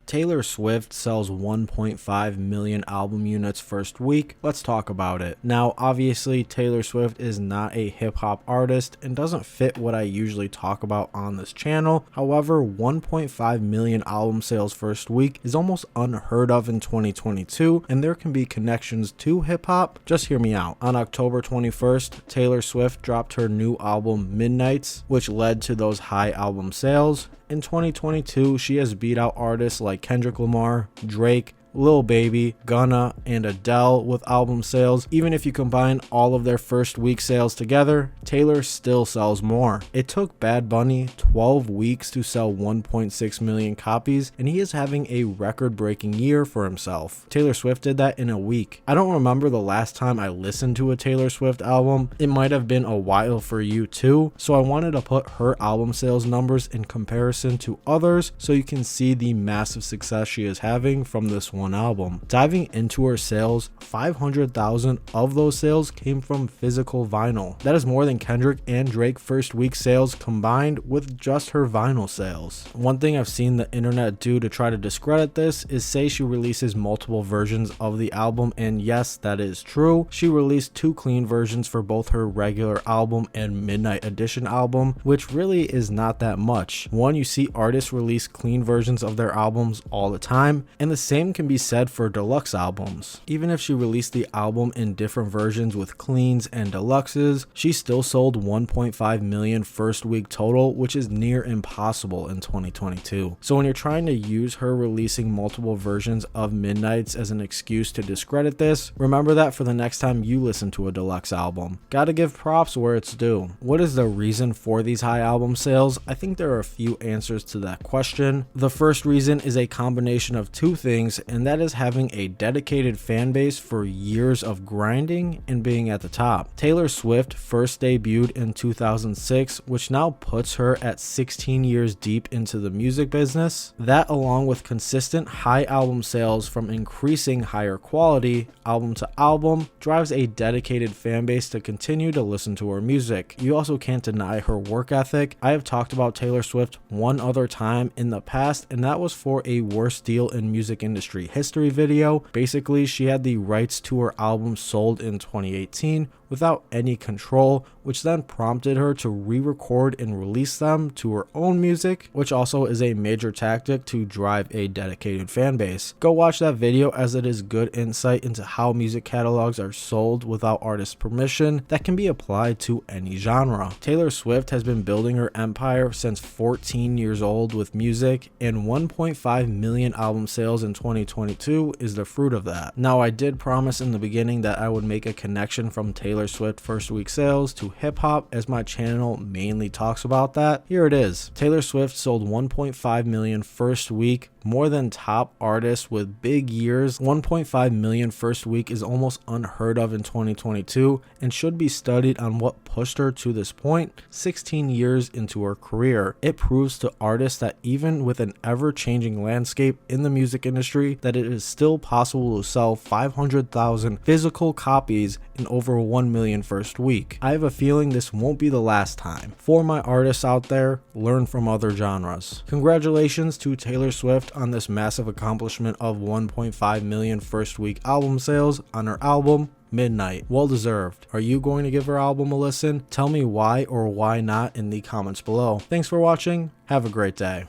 Taylor Swift sells 1.5 million album units first week. Let's talk about it. Now, obviously, Taylor Swift is not a hip-hop artist and doesn't fit what I usually talk about on this channel. However, 1.5 million album sales first week is almost unheard of in 2022, and there can be connections to hip-hop. Just hear me out. On October 21st, Taylor Swift dropped her new album Midnights, which led to those high album sales. In 2022, she has beat out artists like Kendrick Lamar, Drake, Lil Baby, Gunna, and Adele with album sales. Even if you combine all of their first week sales together, Taylor still sells more. It took Bad Bunny 12 weeks to sell 1.6 million copies, and he is having a record-breaking year for himself. Taylor Swift did that in a week. I don't remember the last time I listened to a Taylor Swift album. It might have been a while for you too, so I wanted to put her album sales numbers in comparison to others so you can see the massive success she is having from this one album. Diving into her sales, 500,000 of those sales came from physical vinyl. That is more than Kendrick and Drake first week sales combined with just her vinyl sales. One thing I've seen the internet do to try to discredit this is say she releases multiple versions of the album, and yes, that is true. She released 2 clean versions for both her regular album and Midnight Edition album, which really is not that much. One, you see artists release clean versions of their albums all the time, and the same can be said for deluxe albums. Even if she released the album in different versions with cleans and deluxes, she still sold 1.5 million first week total, which is near impossible in 2022. So when you're trying to use her releasing multiple versions of Midnights as an excuse to discredit this, remember that for the next time you listen to a deluxe album. Gotta give props where it's due. What is the reason for these high album sales? I think there are a few answers to that question. The first reason is a combination of 2 things, and that is having a dedicated fan base for years of grinding and being at the top. Taylor Swift first debuted in 2006, which now puts her at 16 years deep into the music business. That, along with consistent high album sales from increasing higher quality album to album, drives a dedicated fan base to continue to listen to her music. You also can't deny her work ethic. I have talked about Taylor Swift one other time in the past, and that was for a worst deal in music industry history video. Basically, she had the rights to her album sold in 2018 without any control, which then prompted her to re-record and release them to her own music, which also is a major tactic to drive a dedicated fan base. Go watch that video, as it is good insight into how music catalogs are sold without artist permission that can be applied to any genre. Taylor Swift has been building her empire since 14 years old with music, and 1.5 million album sales in 2022 is the fruit of that. Now, I did promise in the beginning that I would make a connection from Taylor Swift first week sales to hip hop, as my channel mainly talks about that. Here it is. Taylor Swift sold 1.5 million first week, more than top artists with big years. 1.5 million first week is almost unheard of in 2022 and should be studied on what pushed her to this point 16 years into her career. It proves to artists that even with an ever-changing landscape in the music industry, that it is still possible to sell 500,000 physical copies in over 1 million first week. I have a feeling this won't be the last time. For my artists out there, learn from other genres. Congratulations to Taylor Swift on this massive accomplishment of 1.5 million first week album sales on her album Midnight. Well deserved. Are you going to give her album a listen? Tell me why or why not in the comments below. Thanks for watching. Have a great day.